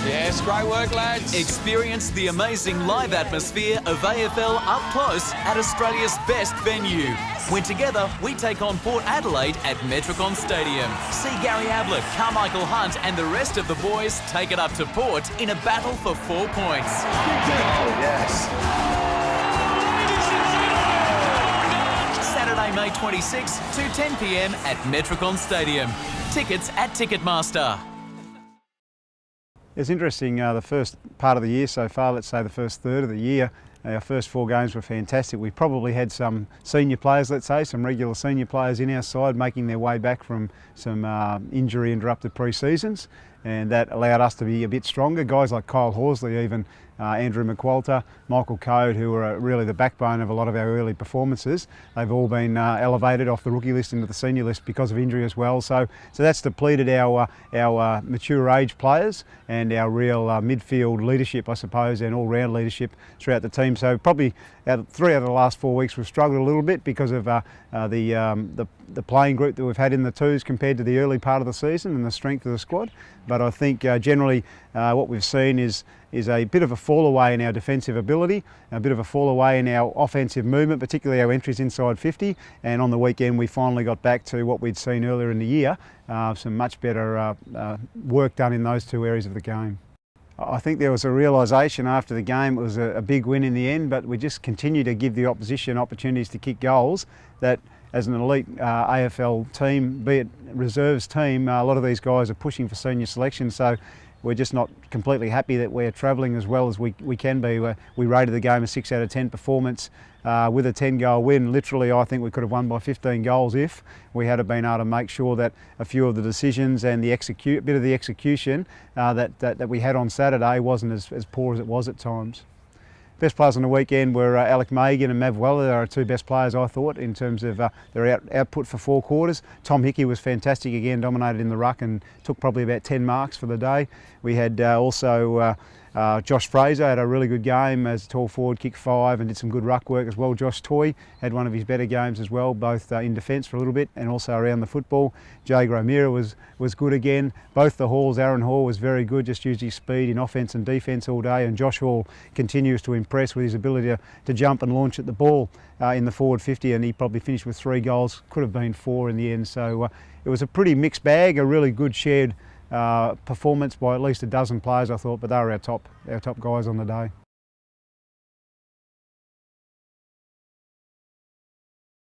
Yes, great work, lads. Experience the amazing live atmosphere of AFL up close at Australia's best venue. When together, we take on Port Adelaide at Metricon Stadium. See Gary Ablett, Carmichael Hunt and the rest of the boys take it up to Port in a battle for 4 points. Yes. Saturday, May 26 to 10 p.m. at Metricon Stadium. Tickets at Ticketmaster. It's interesting, the first part of the year so far, let's say the first third of the year, our first 4 games were fantastic. We probably had some senior players, let's say, some regular senior players in our side making their way back from some injury-interrupted pre-seasons, and that allowed us to be a bit stronger. Guys like Kyle Horsley, even Andrew McQualter, Michael Code, who were really the backbone of a lot of our early performances, they've all been elevated off the rookie list into the senior list because of injury as well. So that's depleted our mature age players and our real midfield leadership, I suppose, and all-round leadership throughout the team. So probably 3 out of the last 4 weeks we've struggled a little bit because of the playing group that we've had in the twos compared to the early part of the season and the strength of the squad. But I think generally what we've seen is a bit of a fall away in our defensive ability, a bit of a fall away in our offensive movement, particularly our entries inside 50. And on the weekend we finally got back to what we'd seen earlier in the year, some much better work done in those 2 areas of the game. I think there was a realisation after the game, it was a big win in the end, but we just continue to give the opposition opportunities to kick goals that as an elite AFL team, be it reserves team, a lot of these guys are pushing for senior selection, so we're just not completely happy that we're travelling as well as we can be. We rated the game a 6 out of 10 performance with a 10-goal win. Literally, I think we could have won by 15 goals if we had been able to make sure that a few of the decisions and the bit of the execution that we had on Saturday wasn't as poor as it was at times. Best players on the weekend were Alec Magan and Mav Weller. They are our 2 best players, I thought, in terms of their output for 4 quarters. Tom Hickey was fantastic again, dominated in the ruck and took probably about 10 marks for the day. We had also Josh Fraser had a really good game as a tall forward, kicked 5 and did some good ruck work as well. Josh Toy had one of his better games as well, both in defence for a little bit and also around the football. Jay Gromira was good again. Both the Halls, Aaron Hall was very good, just used his speed in offence and defence all day, and Josh Hall continues to impress with his ability to jump and launch at the ball in the forward 50, and he probably finished with 3 goals, could have been 4 in the end. So it was a pretty mixed bag, a really good shared performance by at least a dozen players, I thought, but they were our top guys on the day.